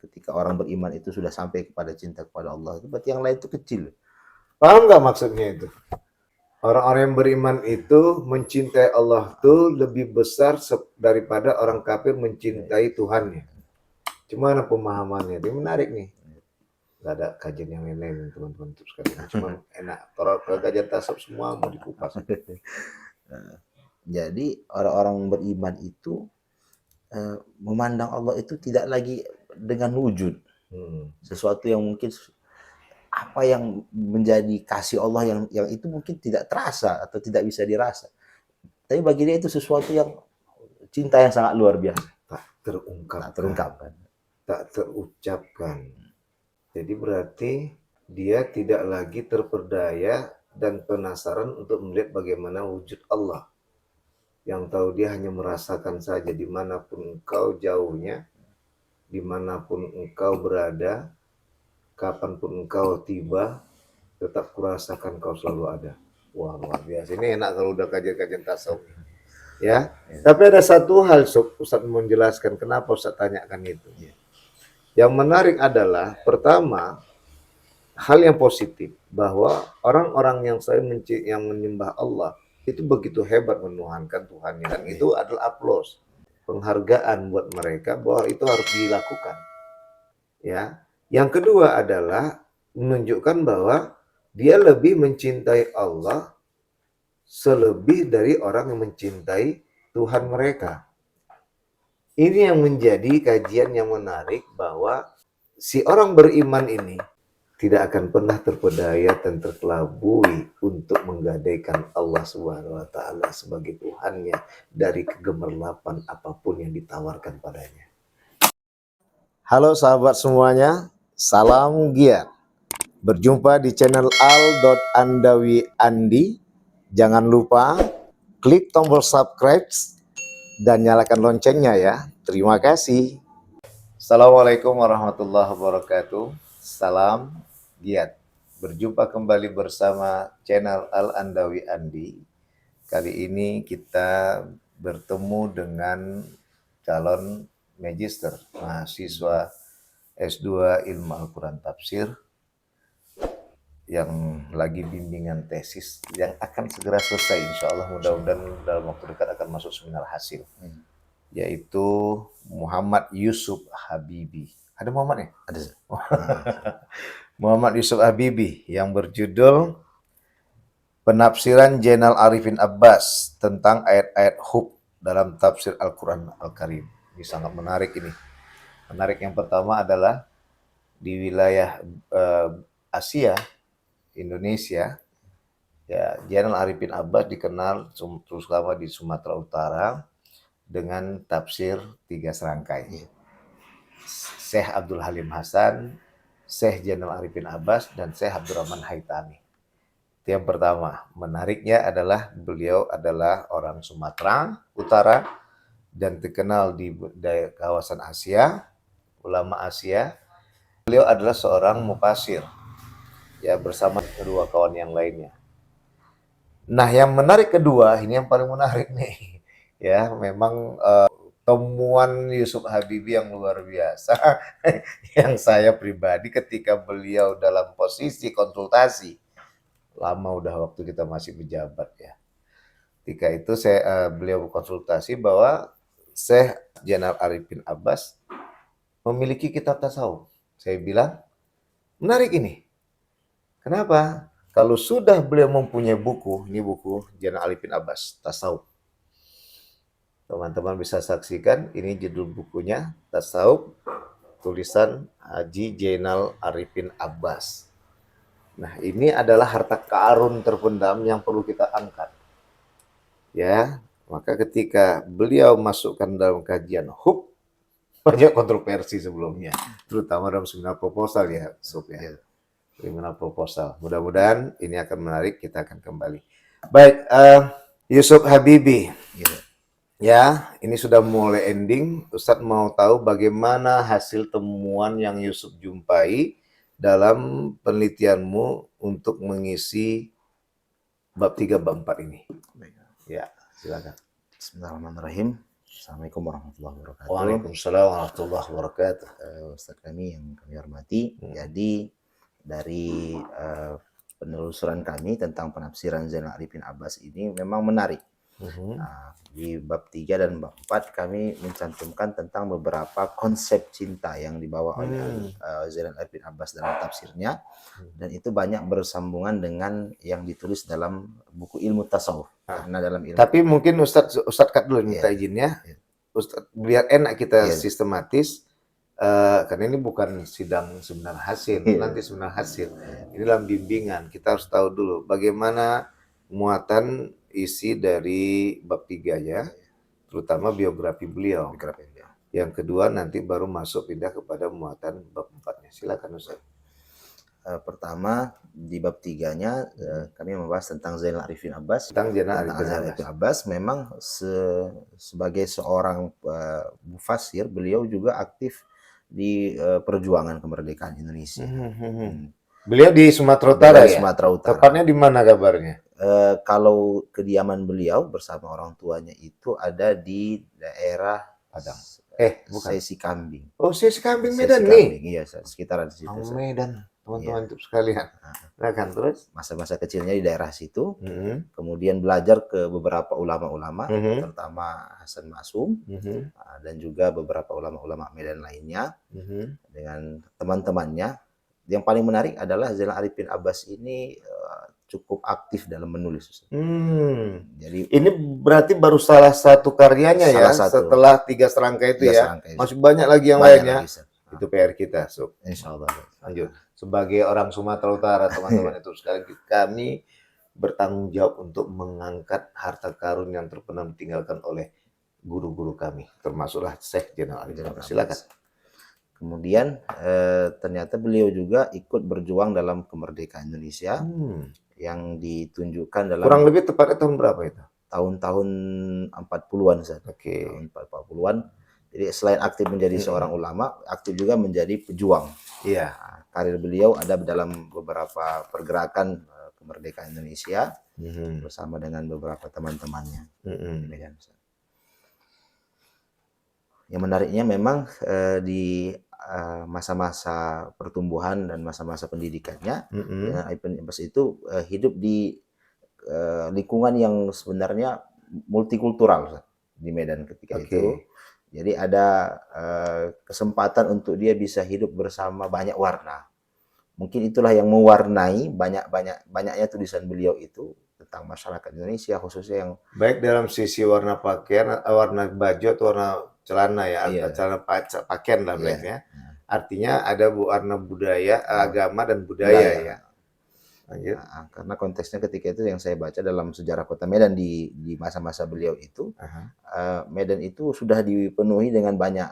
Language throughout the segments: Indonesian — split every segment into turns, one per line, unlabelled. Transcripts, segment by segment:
Ketika orang beriman itu sudah sampai kepada cinta kepada Allah, itu berarti yang lain itu kecil.
Paham nggak maksudnya itu? Orang-orang yang beriman itu mencintai Allah itu lebih besar daripada orang kafir mencintai Tuhannya. Cuma pemahamannya ini menarik nih. Gak ada kajian yang lain-lain teman-teman sekalian. Cuma enak. Kalau kajian tasawuf semua mau dikupas.
Jadi orang-orang beriman itu memandang Allah itu tidak lagi dengan wujud. Sesuatu yang mungkin apa yang menjadi kasih Allah yang itu mungkin tidak terasa atau tidak bisa dirasa. Tapi bagi dia itu sesuatu yang cinta yang sangat luar biasa.
Tak terungkapkan.
Tak terungkapkan.
Tak terucapkan. Jadi berarti dia tidak lagi terperdaya dan penasaran untuk melihat bagaimana wujud Allah. Yang tahu dia hanya merasakan saja dimanapun engkau jauhnya, dimanapun engkau berada, kapanpun engkau tiba, tetap kurasakan kau selalu ada. Wah, luar biasa. Ini enak kalau udah kajian-kajian tasawuf. Ya. Tapi ada satu hal, Ustaz mau menjelaskan kenapa Ustaz tanyakan itu. Yang menarik adalah, pertama, hal yang positif, bahwa orang-orang yang yang menyembah Allah, itu begitu hebat menuhankan Tuhannya. Dan itu adalah aplaus, penghargaan buat mereka bahwa itu harus dilakukan. Ya. Yang kedua adalah menunjukkan bahwa dia lebih mencintai Allah selebih dari orang yang mencintai Tuhan mereka. Ini yang menjadi kajian yang menarik, bahwa si orang beriman ini tidak akan pernah terpedaya dan terkelabui untuk menggadaikan Allah Subhanahu wa taala sebagai Tuhannya dari kegemerlapan apapun yang ditawarkan padanya. Halo sahabat semuanya, salam giat. Berjumpa di channel al.andawi.andi. Jangan lupa klik tombol subscribe dan nyalakan loncengnya ya. Terima kasih. Assalamualaikum warahmatullahi wabarakatuh. Salam giat. Berjumpa kembali bersama channel Al-Andawi Andi. Kali ini kita bertemu dengan calon magister, mahasiswa S2 Ilmu Al-Quran Tafsir yang lagi bimbingan tesis yang akan segera selesai, insya Allah, mudah-mudahan dalam waktu dekat akan masuk seminar hasil, yaitu Muhammad Yusuf Habibi. Ada Muhammad ya?
Ada.
Muhammad Yusuf Habibi yang berjudul Penafsiran Zainal Arifin Abbas tentang ayat-ayat hub dalam tafsir Al-Quran Al-Karim. Ini sangat menarik ini. Menarik yang pertama adalah di wilayah Asia, Indonesia, ya, Zainal Arifin Abbas dikenal terutama di Sumatera Utara dengan tafsir 3 serangkai. Syekh Abdul Halim Hasan, Syekh Zainal Arifin Abbas, dan Syekh Abdurrahman Haitami. Itu yang pertama. Menariknya adalah beliau adalah orang Sumatera Utara dan terkenal di kawasan Asia, ulama Asia. Beliau adalah seorang mufasir, ya, bersama kedua kawan yang lainnya. Nah, yang menarik kedua, ini yang paling menarik nih, ya, memang temuan Yusuf Habibi yang luar biasa, yang saya pribadi ketika beliau dalam posisi konsultasi, lama udah waktu kita masih pejabat ya. Ketika itu beliau konsultasi bahwa Syekh Zainal Arifin Abbas memiliki kitab tasawuf. Saya bilang, menarik ini. Kenapa? Kalau sudah beliau mempunyai buku, ini buku Zainal Arifin Abbas, Tasawuf. Teman-teman bisa saksikan, ini judul bukunya, Tasawuf, tulisan Haji Zainal Arifin Abbas. Nah, ini adalah harta karun terpendam yang perlu kita angkat. Ya, maka ketika beliau masukkan dalam kajian hub, banyak kontroversi sebelumnya, terutama dalam seminar proposal ya, Sob ya. Seminar proposal. Mudah-mudahan ini akan menarik, kita akan kembali. Baik, Yusuf Habibi. Ya, ini sudah mulai ending. Ustadz mau tahu bagaimana hasil temuan yang Yusuf jumpai dalam penelitianmu untuk mengisi bab 3, bab 4 ini. Ya, silakan.
Bismillahirrahmanirrahim. Assalamualaikum warahmatullahi wabarakatuh.
Waalaikumsalam warahmatullahi wabarakatuh.
Ustadz kami yang kami hormati. Jadi dari penelusuran kami tentang penafsiran Zainal Arifin Abbas ini memang menarik. Nah, di bab 3 dan bab 4 kami mencantumkan tentang beberapa konsep cinta yang dibawa oleh Zainal Arifin Abbas dalam tafsirnya, dan itu banyak bersambungan dengan yang ditulis dalam buku ilmu tasawuf. Karena dalam ilmu,
Tapi mungkin Ustadz cut dulu minta izinnya. Ustadz, biar enak kita sistematis, karena ini bukan sidang seminar hasil, nanti seminar hasil. Ini dalam bimbingan, kita harus tahu dulu bagaimana muatan isi dari bab 3-nya, terutama biografi beliau. Yang kedua nanti baru masuk pindah kepada muatan bab 4-nya. Silakan Ustaz.
Pertama di bab 3-nya kami membahas tentang Zainal Arifin Abbas.
Tentang Zainal
Arifin Abbas memang sebagai seorang mufassir, beliau juga aktif di perjuangan kemerdekaan Indonesia.
Beliau di Sumatera Utara ya?
Sumatera Utara.
Tepatnya di mana kabarnya?
Kalau kediaman beliau bersama orang tuanya itu ada di daerah
Padang.
Bukan. Sesi Kambing.
Oh, Sesi Kambing Medan nih.
Iya, sekitaran situ.
Medan, teman-teman sekalian. Nah kan terus
masa-masa kecilnya di daerah situ, kemudian belajar ke beberapa ulama-ulama, terutama Hasan Masum, dan juga beberapa ulama-ulama Medan lainnya dengan teman-temannya. Yang paling menarik adalah Zainal Arifin Abbas ini cukup aktif dalam menulis.
Jadi ini berarti baru salah satu karyanya ya, setelah 3 serangkai itu ya. Masih banyak lagi yang lainnya. Itu PR kita, Sob.
Insyaallah.
Lanjut. Sebagai orang Sumatera Utara, teman-teman itu sekali kami bertanggung jawab untuk mengangkat harta karun yang terpendam ditinggalkan oleh guru-guru kami, termasuklah Syekh Zainal Arifin Abbas. Silakan.
Kemudian ternyata beliau juga ikut berjuang dalam kemerdekaan Indonesia yang ditunjukkan dalam
kurang lebih tepatnya tahun berapa itu?
Tahun-tahun 40-an Ustaz. Tahun 40-an. Jadi selain aktif menjadi seorang ulama, aktif juga menjadi pejuang.
Iya.
Karir beliau ada dalam beberapa pergerakan kemerdekaan Indonesia bersama dengan beberapa teman-temannya. Yang menariknya memang di masa-masa pertumbuhan dan masa-masa pendidikannya, Arifin Abbas itu hidup di lingkungan yang sebenarnya multikultural di Medan ketika itu. Jadi ada kesempatan untuk dia bisa hidup bersama banyak warna. Mungkin itulah yang mewarnai banyaknya tulisan beliau itu tentang masyarakat Indonesia, khususnya yang
baik dalam sisi warna pakaian, warna baju atau warna celana ya, celana pakaian lah ya. Artinya ada warna budaya, agama dan budaya ya.
Karena konteksnya ketika itu yang saya baca dalam sejarah kota Medan di masa-masa beliau itu, Medan itu sudah dipenuhi dengan banyak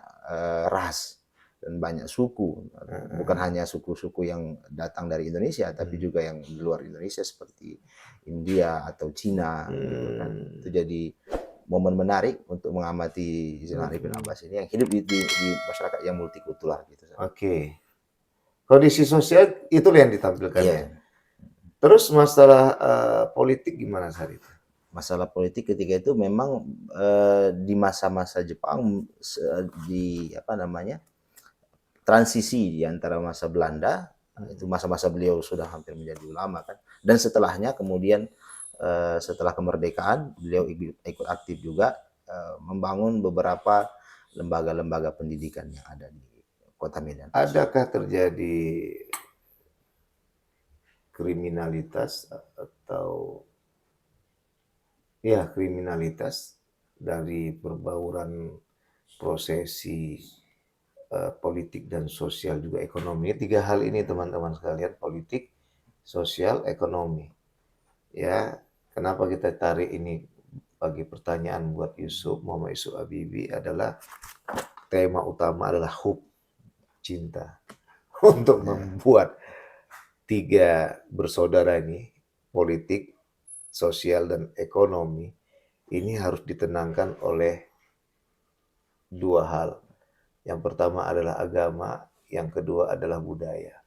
ras dan banyak suku, bukan hanya suku-suku yang datang dari Indonesia, tapi juga yang di luar Indonesia seperti India atau Cina. Gitu kan. Itu jadi momen menarik untuk mengamati Zainal Arifin Abbas ini yang hidup di masyarakat yang multikultural gitu.
Kondisi sosial itu yang ditampilkan ya. Terus masalah politik gimana saat itu?
Masalah politik ketika itu memang di masa-masa Jepang di transisi di antara masa Belanda, itu masa-masa beliau sudah hampir menjadi ulama kan, dan setelahnya kemudian setelah kemerdekaan beliau ikut aktif juga membangun beberapa lembaga-lembaga pendidikan yang ada di kota Medan.
Adakah terjadi kriminalitas atau kriminalitas dari perbauran prosesi politik dan sosial juga ekonomi? 3 hal ini teman-teman sekalian, politik, sosial, ekonomi. Ya, kenapa kita tarik ini bagi pertanyaan buat Muhammad Yusuf Habibie adalah tema utama adalah hub, cinta. Untuk membuat 3 bersaudara ini, politik, sosial, dan ekonomi, ini harus ditenangkan oleh 2 hal. Yang pertama adalah agama, yang kedua adalah budaya.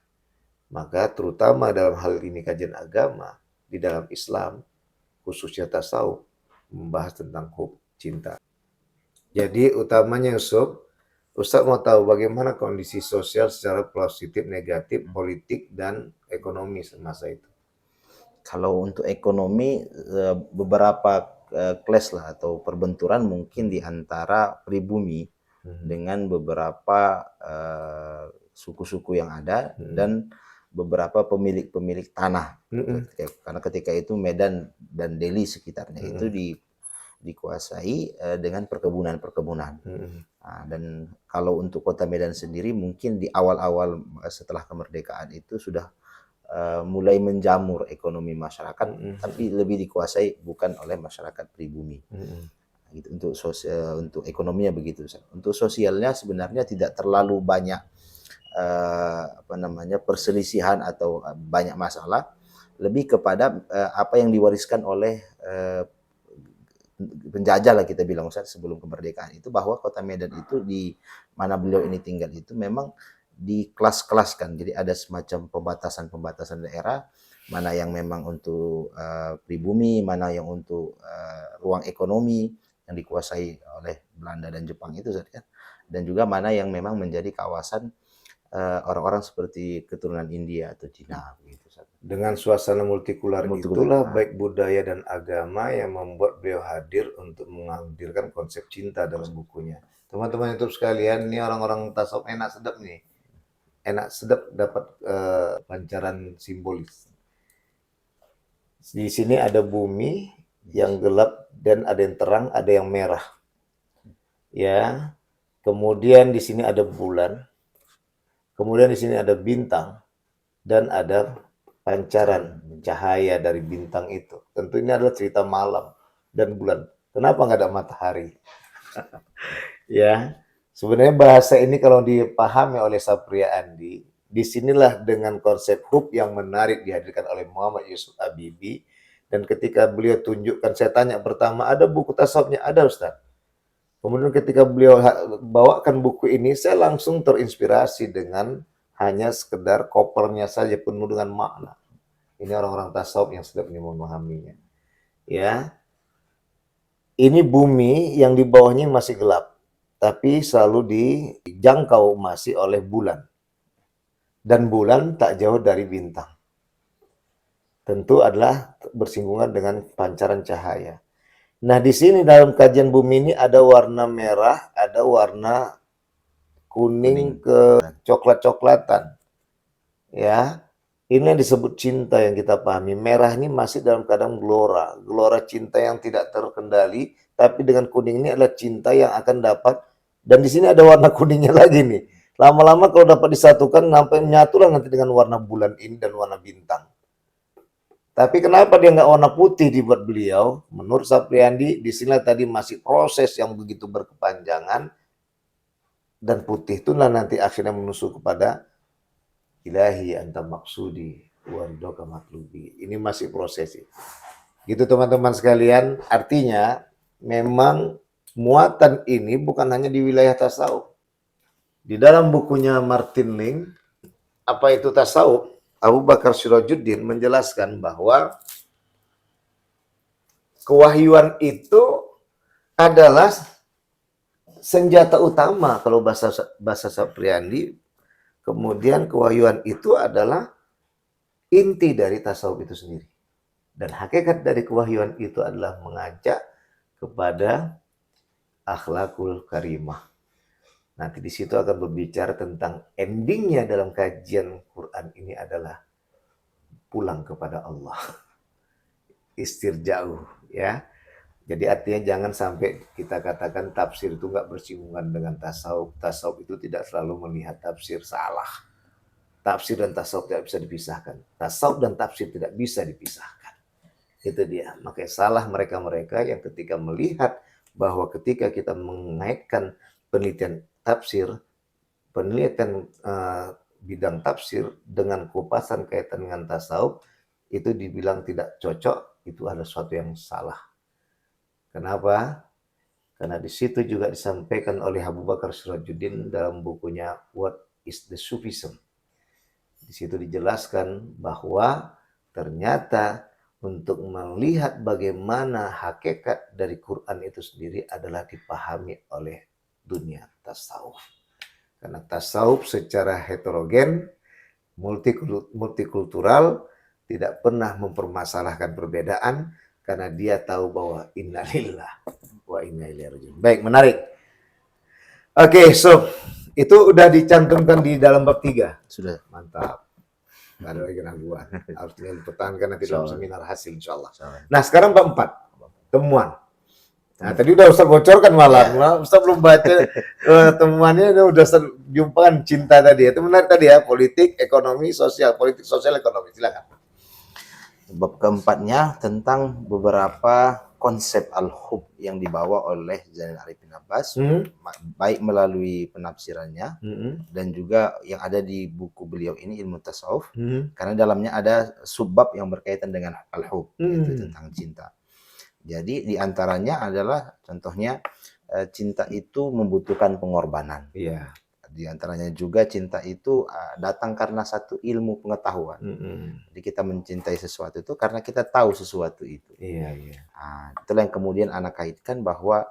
Maka terutama dalam hal ini kajian agama, di dalam Islam, khususnya tasawuf, membahas tentang hub, cinta. Jadi utamanya Yusuf, Ustaz mau tahu bagaimana kondisi sosial secara positif, negatif, politik, dan ekonomi semasa itu.
Kalau untuk ekonomi, beberapa clash lah atau perbenturan mungkin di antara pribumi dengan beberapa suku-suku yang ada dan beberapa pemilik-pemilik tanah. Karena ketika itu Medan dan Delhi sekitarnya itu dikuasai dengan perkebunan-perkebunan. Nah, dan kalau untuk kota Medan sendiri mungkin di awal-awal setelah kemerdekaan itu sudah mulai menjamur ekonomi masyarakat, tapi lebih dikuasai bukan oleh masyarakat pribumi. Gitu. Untuk ekonominya begitu. Untuk sosialnya sebenarnya tidak terlalu banyak perselisihan atau banyak masalah, lebih kepada apa yang diwariskan oleh penjajah lah kita bilang Ustaz sebelum kemerdekaan itu, bahwa kota Medan itu di mana beliau ini tinggal itu memang dikelas-kelaskan. Jadi ada semacam pembatasan-pembatasan daerah, mana yang memang untuk pribumi, mana yang untuk ruang ekonomi yang dikuasai oleh Belanda dan Jepang itu Ustaz, kan. Dan juga mana yang memang menjadi kawasan orang-orang seperti keturunan India atau Cina begitu Ustaz.
Dengan suasana multikular itulah baik budaya dan agama yang membuat beliau hadir untuk menghadirkan konsep cinta dalam bukunya. Teman-teman YouTube sekalian, ini orang-orang tasawuf enak sedap nih. Enak sedap dapat pancaran simbolis. Di sini ada bumi yang gelap dan ada yang terang, ada yang merah. Ya. Kemudian di sini ada bulan. Kemudian di sini ada bintang dan ada pancaran cahaya dari bintang itu. Tentu ini adalah cerita malam dan bulan. Kenapa nggak ada matahari? Ya, sebenarnya bahasa ini kalau dipahami oleh Sapria Andi, disinilah dengan konsep hub yang menarik dihadirkan oleh Muhammad Yusuf Habibie. Dan ketika beliau tunjukkan, saya tanya pertama, ada buku tasawufnya? Ada Ustaz. Kemudian ketika beliau bawakan buku ini, saya langsung terinspirasi dengan hanya sekedar covernya saja penuh dengan makna. Ini orang-orang tasawuf yang sedap memahaminya. Ya, ini bumi yang di bawahnya masih gelap, tapi selalu dijangkau masih oleh bulan. Dan bulan tak jauh dari bintang. Tentu adalah bersinggungan dengan pancaran cahaya. Nah, di sini dalam kajian bumi ini ada warna merah, ada warna kuning ke coklat-coklatan. Ya, ini yang disebut cinta yang kita pahami. Merah ini masih dalam keadaan gelora. Gelora cinta yang tidak terkendali, tapi dengan kuning ini adalah cinta yang akan dapat. Dan di sini ada warna kuningnya lagi nih. Lama-lama kalau dapat disatukan, sampai menyatulah nanti dengan warna bulan ini dan warna bintang. Tapi kenapa dia nggak warna putih dibuat beliau? Menurut Sapriandi, di sini tadi masih proses yang begitu berkepanjangan. Dan putih itulah nanti akhirnya menusuk kepada ilahi anta maksudi wardoka matlubi. Ini masih proses. Gitu teman-teman sekalian, artinya memang muatan ini bukan hanya di wilayah tasawuf. Di dalam bukunya Martin Link, apa itu tasawuf? Abu Bakar Sirajuddin menjelaskan bahwa kewahyuan itu adalah senjata utama kalau bahasa Sapriandi. Kemudian kewahyuan itu adalah inti dari tasawuf itu sendiri. Dan hakikat dari kewahyuan itu adalah mengajak kepada akhlakul karimah. Nanti di situ akan berbicara tentang endingnya dalam kajian Quran ini adalah pulang kepada Allah. Istirja'u, ya. Jadi artinya jangan sampai kita katakan tafsir itu nggak bersinggungan dengan tasawuf. Tasawuf itu tidak selalu melihat tafsir salah. Tafsir dan tasawuf tidak bisa dipisahkan. Tasawuf dan tafsir tidak bisa dipisahkan. Itu dia. Makanya salah mereka-mereka yang ketika melihat bahwa ketika kita mengaitkan penelitian tafsir, penelitian bidang tafsir dengan kupasan kaitan dengan tasawuf, itu dibilang tidak cocok, itu adalah sesuatu yang salah. Kenapa? Karena di situ juga disampaikan oleh Abu Bakar Sirajuddin dalam bukunya What is the Sufism. Di situ dijelaskan bahwa ternyata untuk melihat bagaimana hakikat dari Quran itu sendiri adalah dipahami oleh dunia tasawuf. Karena tasawuf secara heterogen, multikultural, tidak pernah mempermasalahkan perbedaan karena dia tahu bahwa innalillah wa inna ilaihi raji'un. Baik, menarik. Oke, so itu udah dicantumkan di dalam bab 3.
Sudah.
Mantap. Nggak ada lagi keraguan. Harus dipertahankan nanti dalam seminar hasil insyaallah. Nah, sekarang bab 4. Temuan. Nah, tadi udah Ustaz bocorkan malah. Ustaz belum baca temuannya, udah Ustaz jumpakan cinta tadi. Itu menarik tadi ya, politik, ekonomi, sosial. Politik, sosial, ekonomi. Silakan.
Bab keempatnya tentang beberapa konsep al-hub yang dibawa oleh Zainal Arifin Abbas, baik melalui penafsirannya dan juga yang ada di buku beliau ini Ilmu Tasawuf, karena dalamnya ada subbab yang berkaitan dengan al-hub, yaitu tentang cinta. Jadi diantaranya adalah contohnya cinta itu membutuhkan pengorbanan.
Iya.
Di antaranya juga cinta itu datang karena satu ilmu pengetahuan. Jadi kita mencintai sesuatu itu karena kita tahu sesuatu itu.
Iya, iya.
Nah, itulah yang kemudian anak kaitkan bahwa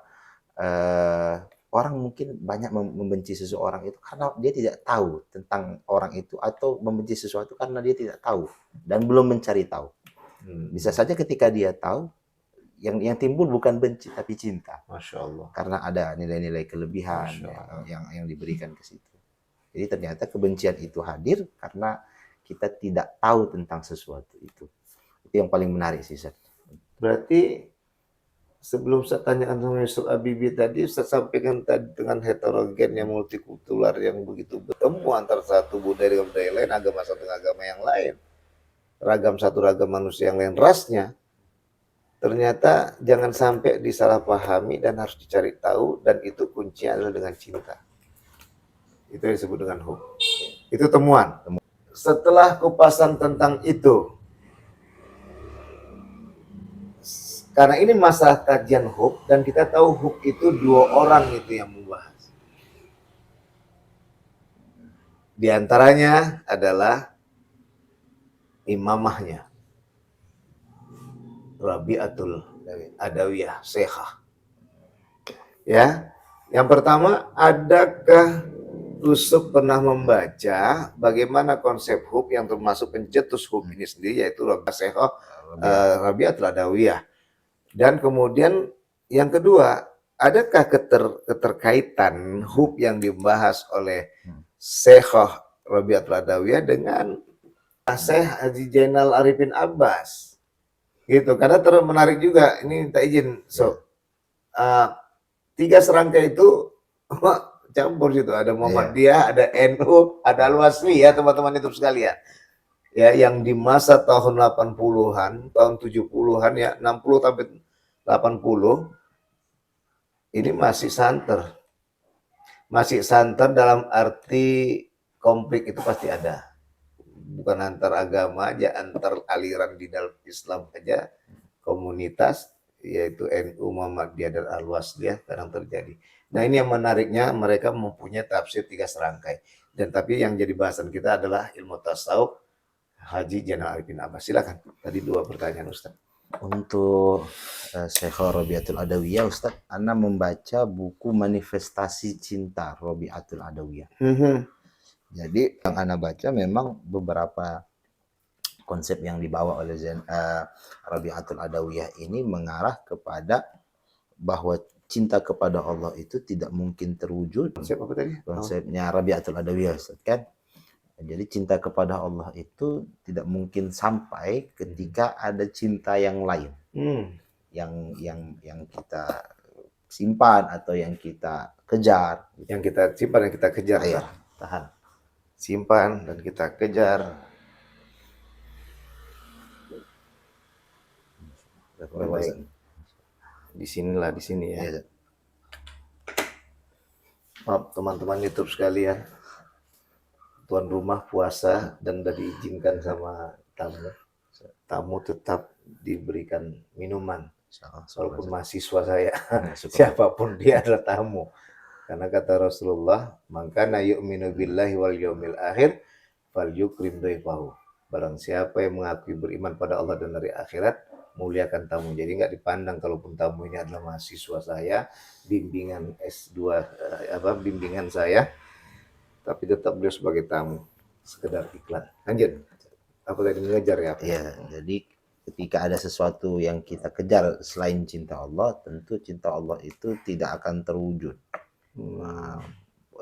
orang mungkin banyak membenci seseorang itu karena dia tidak tahu tentang orang itu, atau membenci sesuatu karena dia tidak tahu dan belum mencari tahu. Bisa saja ketika dia tahu, yang timbul bukan benci tapi cinta.
Masya Allah.
Karena ada nilai-nilai kelebihan yang diberikan ke situ. Jadi ternyata kebencian itu hadir karena kita tidak tahu tentang sesuatu itu. Itu yang paling menarik sih, Ustaz.
Berarti sebelum saya tanyakan sama Yusuf Abibi tadi, saya sampaikan tadi dengan heterogen yang multikultural yang begitu bertemu antara satu budaya dengan budaya lain, agama satu dengan agama yang lain, ragam satu ragam manusia yang lain rasnya. Ternyata jangan sampai disalahpahami dan harus dicari tahu, dan itu kuncinya adalah dengan cinta. Itu yang disebut dengan hub. Itu temuan. Setelah kupasan tentang itu, karena ini masalah kajian hub, dan kita tahu hub itu 2 orang itu yang membahas. Di antaranya adalah imamahnya Rabi'atul Adawiyah, Syekhah. Ya, yang pertama, adakah Yusuf pernah membaca bagaimana konsep hub yang termasuk pencetus hub ini sendiri, yaitu Syekhah Rabi'atul Adawiyah. Dan kemudian yang kedua, adakah keterkaitan hub yang dibahas oleh Syekhah Rabi'atul Adawiyah dengan Syekh Haji Zainal Arifin Abbas? Gitu, karena menarik juga, ini tak izin, so 3 serangkai itu campur gitu, ada Muhammadiyah, ada NU, ada Al-Wasli ya teman-teman itu sekalian. Ya, yang di masa tahun 80-an, tahun 70-an ya, 60 sampai 80, ini masih santer. Masih santer dalam arti konflik itu pasti ada. Bukan antar agama aja, antar aliran di dalam Islam aja, komunitas yaitu NU, Muhammadiyah dan Al-Wasliyah kadang terjadi. Nah, ini yang menariknya, mereka mempunyai tafsir 3 serangkai. Dan tapi yang jadi bahasan kita adalah ilmu tasawuf Haji Zainal Arifin Abbas. Silakan. Tadi 2 pertanyaan Ustaz.
Untuk Syekhah Rabi'atul Adawiyah, Ustaz, Ana membaca buku Manifestasi Cinta Rabi'atul Adawiyah. Jadi yang Ana baca memang beberapa konsep yang dibawa oleh Rabi'atul Adawiyah ini mengarah kepada bahwa cinta kepada Allah itu tidak mungkin terwujud.
Konsep apa tadi?
Konsepnya Rabi'atul Adawiyah, Ustaz, kan? Jadi cinta kepada Allah itu tidak mungkin sampai ketika ada cinta yang lain. Yang kita simpan atau yang kita kejar.
Yang kita simpan dan kita kejar.
Ya, tahan.
Simpan dan kita kejar. Baik. Di sini ya. Maaf teman-teman YouTube sekalian, tuan rumah puasa dan udah diizinkan sama tamu tetap diberikan minuman walaupun mahasiswa saya. Siapapun dia adalah tamu, karena kata Rasulullah, "Man kana yu'minu billahi wal yaumil akhir falyukrim dhaifahu." Barang siapa yang mengakui beriman pada Allah dan hari akhirat, muliakan tamu. Jadi nggak dipandang kalaupun tamu ini adalah mahasiswa saya, bimbingan S2, bimbingan saya, tapi tetap beliau sebagai tamu, sekedar iklan. Lanjut. Apa tadi mengejar ya? Apa?
Ya, jadi ketika ada sesuatu yang kita kejar selain cinta Allah, tentu cinta Allah itu tidak akan terwujud. Nah,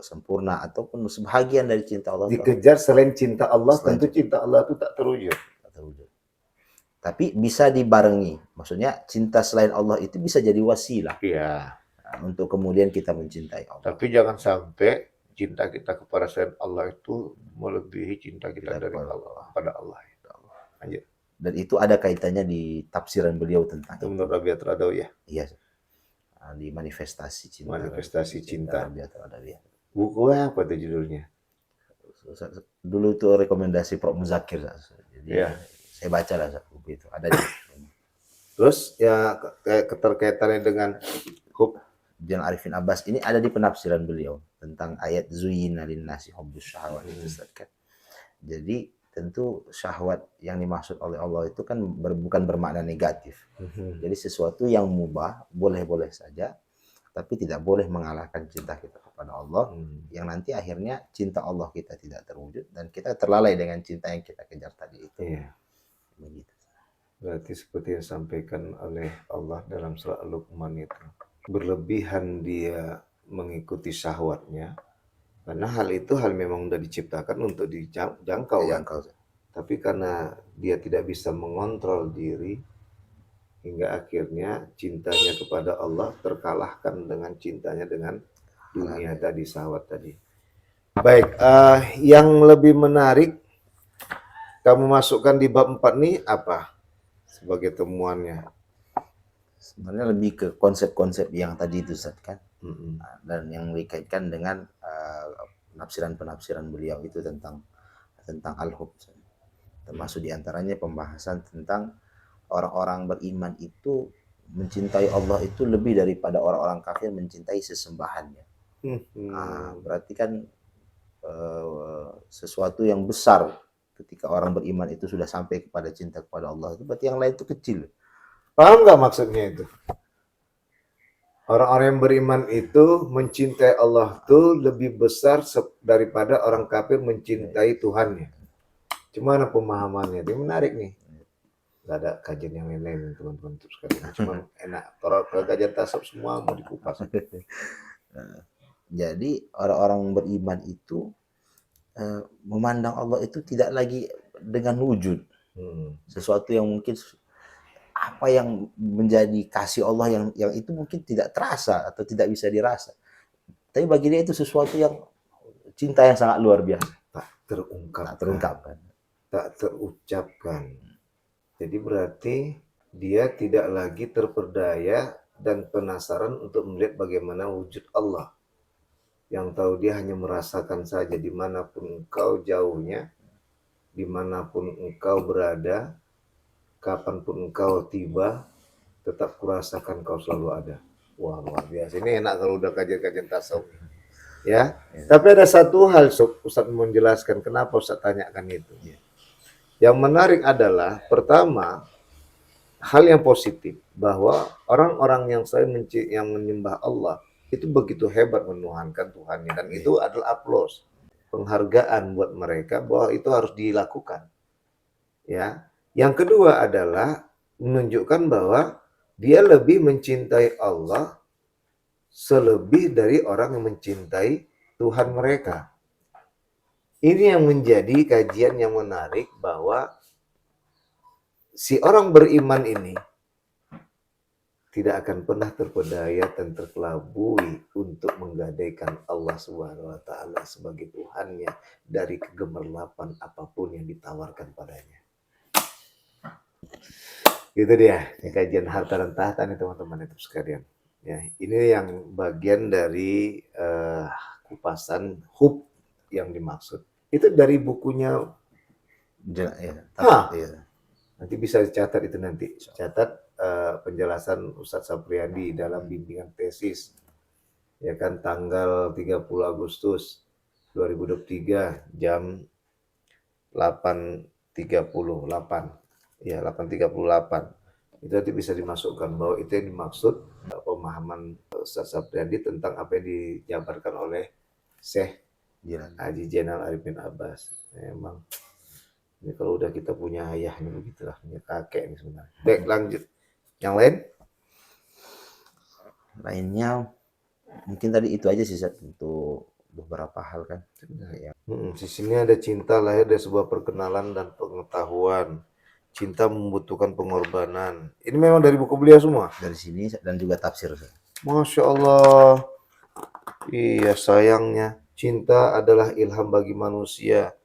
sempurna ataupun sebahagian dari cinta Allah itu
Dikejar selain cinta Allah,
Selain
tentu cinta Allah itu tak terwujud.
tak terwujud. Tapi bisa dibarengi. Maksudnya cinta selain Allah itu bisa jadi wasilah
Iya.
untuk kemudian kita mencintai Allah.
Tapi jangan sampai cinta kita kepada selain Allah itu melebihi cinta kita
Kita
dari
kepada
Allah, pada Allah. Lanjut.
Dan itu ada kaitannya di tafsiran beliau tentang
Itu
itu.
menurut Rabiatul Adawiyah.
Iya. Di manifestasi cinta.
Manifestasi cinta.
Rabiatul Adawiyah.
Buku apa itu judulnya?
Dulu itu rekomendasi Prof. Muzakir. Jadi
Iya.
saya baca lah buku itu. Ada di
Terus ya keterkaitannya dengan hub.
Jalan Arifin Abbas ini ada di penafsiran beliau tentang ayat zuyyina linnasi hubbus syahawat itu Ustaz kan. Jadi tentu syahwat yang dimaksud oleh Allah itu kan bukan bermakna negatif. Jadi sesuatu yang mubah boleh-boleh saja, tapi tidak boleh mengalahkan cinta kita kepada Allah, yang nanti akhirnya cinta Allah kita tidak terwujud dan kita terlalai dengan cinta yang kita kejar tadi itu.
Iya.
Begitu.
Berarti seperti yang disampaikan oleh Allah dalam surah Luqman itu. Berlebihan dia mengikuti syahwatnya, karena hal itu memang sudah diciptakan untuk dijangkau kan? Tapi karena dia tidak bisa mengontrol diri, hingga akhirnya cintanya kepada Allah terkalahkan dengan cintanya dengan dunia tadi, syahwat tadi. Baik, yang lebih menarik kamu masukkan di bab 4 nih apa sebagai temuannya?
Sebenarnya lebih ke konsep-konsep yang tadi itu Ustaz kan. Dan yang dikaitkan dengan penafsiran-penafsiran beliau itu tentang al-hub. Termasuk diantaranya pembahasan tentang orang-orang beriman itu mencintai Allah itu lebih daripada orang-orang kafir mencintai sesembahannya. Berarti kan sesuatu yang besar ketika orang beriman itu sudah sampai kepada cinta kepada Allah itu berarti yang lain itu kecil.
Paham nggak maksudnya itu? Orang-orang yang beriman itu mencintai Allah itu lebih besar daripada orang kafir mencintai Tuhannya. Gimana pemahamannya? Ini menarik nih. Gak ada kajian yang lain-lain teman-teman terus sekalian. Cuma enak. Kalau kajian tasawuf semua mau dikupas.
Jadi orang-orang beriman itu memandang Allah itu tidak lagi dengan wujud. Sesuatu yang mungkin apa yang menjadi kasih Allah yang itu mungkin tidak terasa atau tidak bisa dirasa. Tapi bagi dia itu sesuatu yang cinta yang sangat luar biasa.
Tak terungkapkan.
Tak terungkapkan.
Tak terucapkan. Jadi berarti dia tidak lagi terperdaya dan penasaran untuk melihat bagaimana wujud Allah. Yang tahu dia hanya merasakan saja dimanapun engkau jauhnya, dimanapun engkau berada, kapanpun engkau tiba, tetap kurasakan kau selalu ada. Wah, luar biasa. Ini enak kalau udah kajian-kajian tasawuf. Ya. Tapi ada satu hal, Ustaz menjelaskan kenapa Ustaz tanyakan itu. Yang menarik adalah, pertama, hal yang positif, bahwa orang-orang yang menyembah Allah, itu begitu hebat menuhankan Tuhannya. Dan itu adalah aplaus, penghargaan buat mereka bahwa itu harus dilakukan. Ya. Yang kedua adalah menunjukkan bahwa dia lebih mencintai Allah selebih dari orang yang mencintai Tuhan mereka. Ini yang menjadi kajian yang menarik bahwa si orang beriman ini tidak akan pernah terpedaya dan terkelabui untuk menggadaikan Allah Subhanahu wa taala sebagai Tuhannya dari kegemerlapan apapun yang ditawarkan padanya. Gitu dia, kajian harta dan tahta nih teman-teman itu sekalian. Ya, ini yang bagian dari kupasan hub yang dimaksud. Itu dari bukunya. Nanti bisa dicatat itu nanti. Catat penjelasan Ustadz Sapriyadi dalam bimbingan tesis. Ya kan, tanggal 30 Agustus 2023 jam 8 Ya, 838. Itu nanti bisa dimasukkan bahwa itu yang dimaksud pemahaman Ustaz Sapriadi tentang apa yang dijabarkan oleh Syekh Haji Zainal Arifin Abbas. Memang ini kalau udah kita punya ayah ini begitulah, punya kakek ini sebenarnya. Baik, lanjut. Yang lain?
Lainnya mungkin tadi itu aja sih Zat, untuk beberapa hal kan. Ya.
Di sini ada cinta lahir dari sebuah perkenalan dan pengetahuan. Cinta membutuhkan pengorbanan. Ini memang dari buku beliau semua?
Dari sini dan juga tafsir. Zat.
Masya Allah. Iya, sayangnya cinta adalah ilham bagi manusia.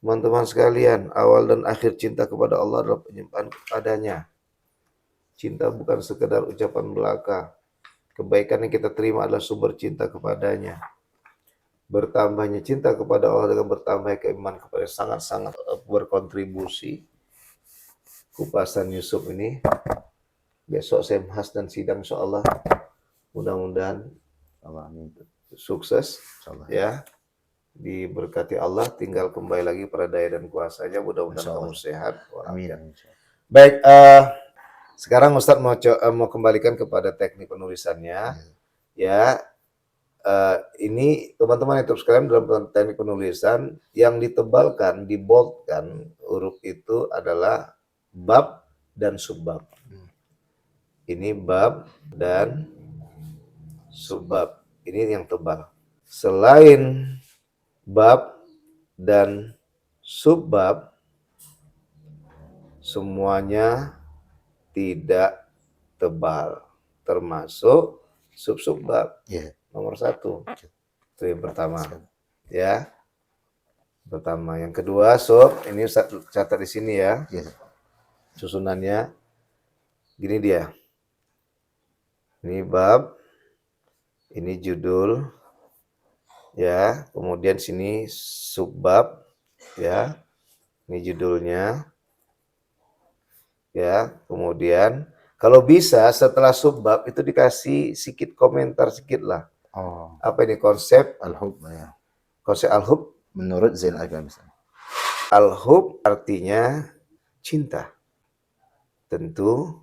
Teman-teman sekalian, awal dan akhir cinta kepada Allah adalah penyembahan kepadanya. Cinta bukan sekedar ucapan belaka. Kebaikan yang kita terima adalah sumber cinta kepadanya. Bertambahnya cinta kepada Allah dengan bertambah keimanan kepada sangat-sangat berkontribusi. Kupasan Yusuf ini besok saya bahas dan sidang insyaallah. Mudah-mudahan sukses ya, diberkati Allah, tinggal kembali lagi pada daya dan kuasanya. Mudah-mudahan kamu sehat.
Amin.
Baik, sekarang Ustadz mau kembalikan kepada teknik penulisannya. Ya, ini teman-teman YouTube sekalian, dalam teknik penulisan yang ditebalkan, diboldkan huruf itu adalah bab dan subbab. Ini bab dan subbab. Ini yang tebal. Selain bab dan subbab, semuanya tidak tebal, termasuk sub-subbab. Nomor 1. Itu yang pertama. Ya. Pertama. Yang kedua, ini catat di sini ya. Susunannya gini dia. Ini bab, ini judul, ya. Kemudian sini subbab, ya. Ini judulnya, ya. Kemudian kalau bisa setelah subbab itu dikasih sedikit komentar sedikit lah. Apa ini konsep
Al-Hub ya.
Konsep al-hub
Menurut Zainal Arifin.
Al-hub artinya cinta. Tentu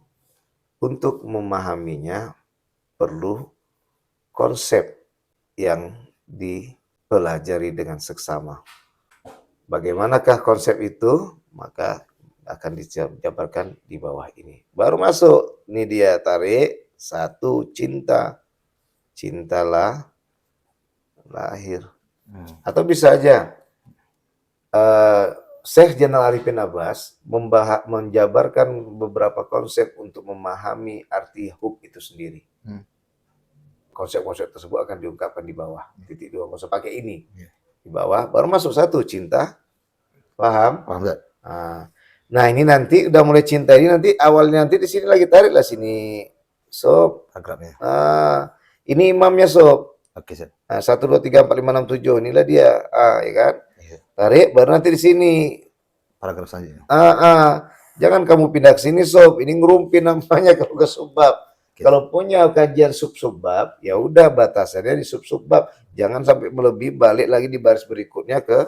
untuk memahaminya perlu konsep yang dipelajari dengan seksama. Bagaimanakah konsep itu? Maka akan dijabarkan di bawah ini. Baru masuk. Ini dia, tarik. 1, cinta. Cintalah lahir. Atau bisa aja Syekh Zainal Arifin Abbas menjabarkan beberapa konsep untuk memahami arti hub itu sendiri. Konsep-konsep tersebut akan diungkapkan di bawah. Titik 2, konsep pakai ini. Di bawah, baru masuk 1, cinta. Paham?
Paham Zat?
Nah, ini nanti udah mulai cinta ini, nanti awalnya nanti di sini lagi tariklah sini. Sob.
Agrabnya.
Ini imamnya sob.
Oke, Zat.
1, 2, 3, 4, 5, 6, 7. Inilah dia. Ya kan? Tarik, baru nanti di sini.
Paragraf selanjutnya.
Jangan kamu pindah ke sini, sob. Ini ngerumpin namanya kalau ke subbab. Kalau punya kajian sub-subbab, ya udah batasannya di sub-subbab. Jangan sampai melebihi, balik lagi di baris berikutnya ke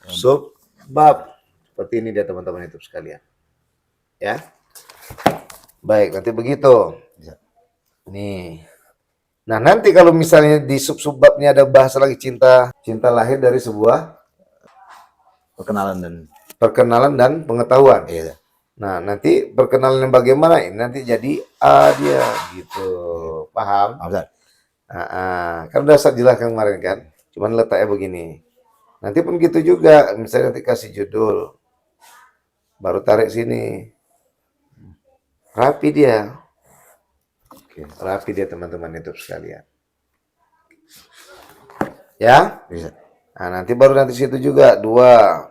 subbab. Seperti ini dia teman-teman itu sekalian. Ya. Baik, nanti begitu. Nih. Nah, nanti kalau misalnya di sub-subbabnya ada bahasa lagi cinta lahir dari sebuah perkenalan dan pengetahuan.
Iya.
Nah, nanti perkenalan yang bagaimana ini nanti jadi dia gitu. Paham? Kan udah saya jelaskan kemarin kan. Cuman letaknya begini. Nanti pun gitu juga, misalnya nanti kasih judul. Baru tarik sini. Rapi dia. Rapi dia teman-teman itu sekalian. Ya?
Bisa.
Nah, nanti baru nanti situ juga 2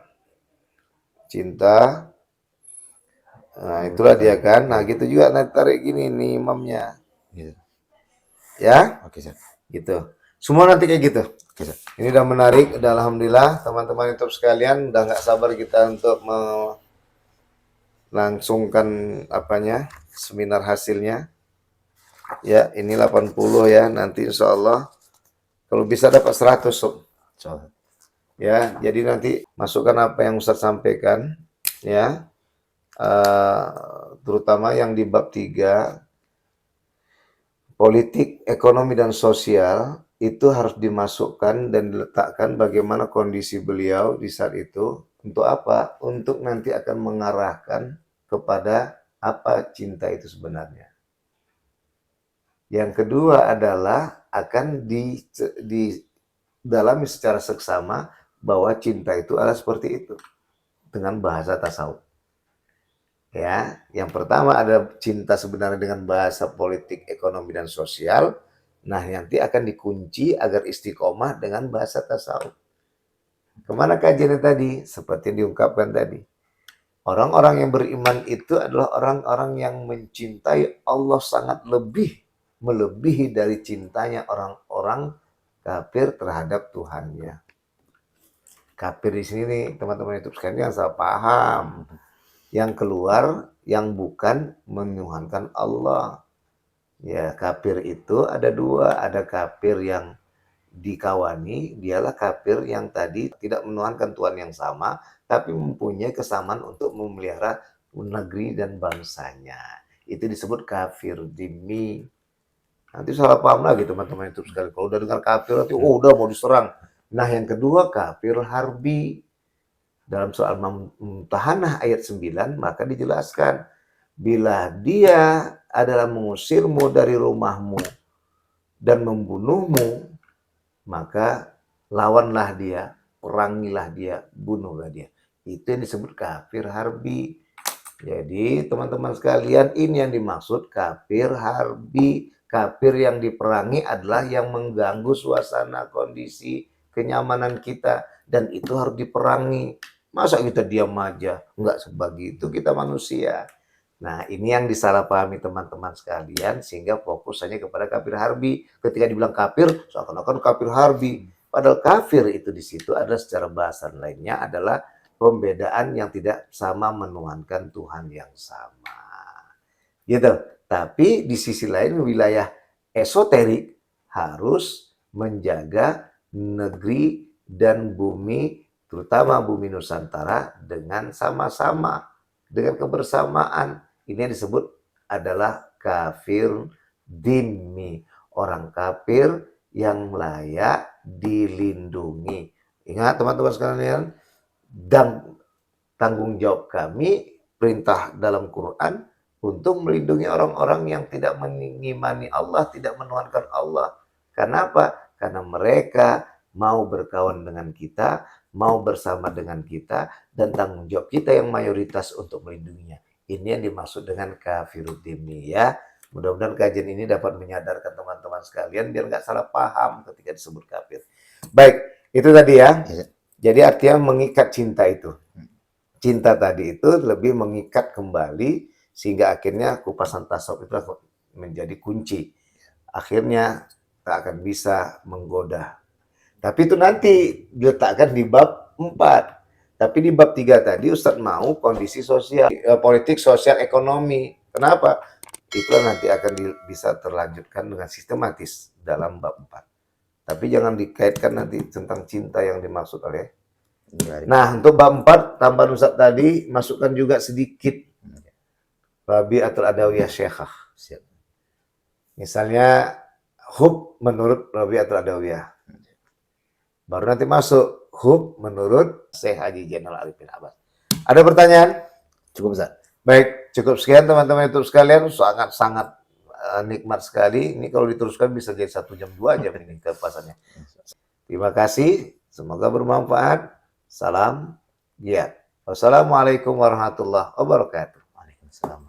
cinta. Nah, itulah dia kan. Nah, gitu juga nanti tarik gini nih imamnya. Ya?
Oke, Zat.
Gitu. Semua nanti kayak gitu.
Oke, Zat.
Ini udah menarik, udah alhamdulillah teman-teman YouTube sekalian udah nggak sabar kita untuk melangsungkan seminar hasilnya. Ya, ini 80 ya. Nanti insya Allah kalau bisa dapat 100 sob. Ya, jadi nanti masukkan apa yang Ustaz sampaikan ya, terutama yang di bab 3, politik, ekonomi, dan sosial, itu harus dimasukkan dan diletakkan bagaimana kondisi beliau di saat itu. Untuk apa? Untuk nanti akan mengarahkan kepada apa cinta itu sebenarnya. Yang kedua adalah akan didalami secara seksama bahwa cinta itu adalah seperti itu dengan bahasa tasawuf. Ya, yang pertama ada cinta sebenarnya dengan bahasa politik, ekonomi, dan sosial. Nah, nanti akan dikunci agar istiqomah dengan bahasa tasawuf. Kemana kajiannya tadi? Seperti yang diungkapkan tadi. Orang-orang yang beriman itu adalah orang-orang yang mencintai Allah sangat melebihi dari cintanya orang-orang kafir terhadap Tuhannya. Kafir di sini nih, teman-teman YouTube sekalian jangan salah paham. Yang keluar yang bukan menuhankan Allah. Ya, kafir itu ada dua, ada kafir yang dikawani, dialah kafir yang tadi tidak menuhankan Tuhan yang sama, tapi mempunyai kesamaan untuk memelihara negeri dan bangsanya. Itu disebut kafir dhimmi. Nanti salah paham lagi teman-teman itu sekali. Kalau udah dengar kafir, nanti oh udah mau diserang. Nah, yang kedua kafir harbi. Dalam soal Mumtahanah ayat 9, maka dijelaskan, bila dia adalah mengusirmu dari rumahmu dan membunuhmu, maka lawanlah dia, perangilah dia, bunuhlah dia. Itu yang disebut kafir harbi. Jadi teman-teman sekalian, ini yang dimaksud kafir harbi. Kafir yang diperangi adalah yang mengganggu suasana, kondisi, kenyamanan kita. Dan itu harus diperangi. Masa kita diam aja? Enggak sebegitu kita manusia. Nah, ini yang disalahpahami teman-teman sekalian, sehingga fokus hanya kepada kafir harbi. Ketika dibilang kafir, seakan-akan kafir harbi. Padahal kafir itu di situ adalah secara bahasan lainnya adalah pembedaan yang tidak sama menuhankan Tuhan yang sama. Gitu. Tapi di sisi lain wilayah esoterik harus menjaga negeri dan bumi, terutama bumi Nusantara dengan sama-sama, dengan kebersamaan. Ini yang disebut adalah kafir dhimmi, orang kafir yang layak dilindungi. Ingat teman-teman sekalian, dan tanggung jawab kami, perintah dalam Quran, untuk melindungi orang-orang yang tidak mengimani Allah, tidak menuhankan Allah. Kenapa? Karena mereka mau berkawan dengan kita, mau bersama dengan kita, dan tanggung jawab kita yang mayoritas untuk melindunginya. Ini yang dimaksud dengan kafirud dhimmi, ya. Mudah-mudahan kajian ini dapat menyadarkan teman-teman sekalian biar nggak salah paham ketika disebut kafir. Baik, itu tadi ya. Jadi artinya mengikat cinta itu. Cinta tadi itu lebih mengikat kembali sehingga akhirnya kupasan tasawuf itu menjadi kunci. Akhirnya tak akan bisa menggoda. Tapi itu nanti diletakkan di bab 4. Tapi di bab 3 tadi Ustadz mau kondisi sosial, politik, sosial, ekonomi. Kenapa? Itulah nanti akan bisa terlanjutkan dengan sistematis dalam bab 4. Tapi jangan dikaitkan nanti tentang cinta yang dimaksud oleh. Nah, untuk bab 4 tambahan Ustadz tadi masukkan juga sedikit Rabi'atul Adawiyah Syekhah. Misalnya hub menurut Rabi'atul Adawiyah. Baru nanti masuk hub menurut Syekh Haji Zainal Arifin Abbas. Ada pertanyaan?
Cukup, Ustaz.
Baik, cukup sekian teman-teman YouTube sekalian. Sangat-sangat nikmat sekali. Ini kalau diteruskan bisa jadi 1 jam 2 jam ini kepasannya. Terima kasih. Semoga bermanfaat. Salam. Ya. Wassalamualaikum warahmatullahi wabarakatuh.
Waalaikumsalam.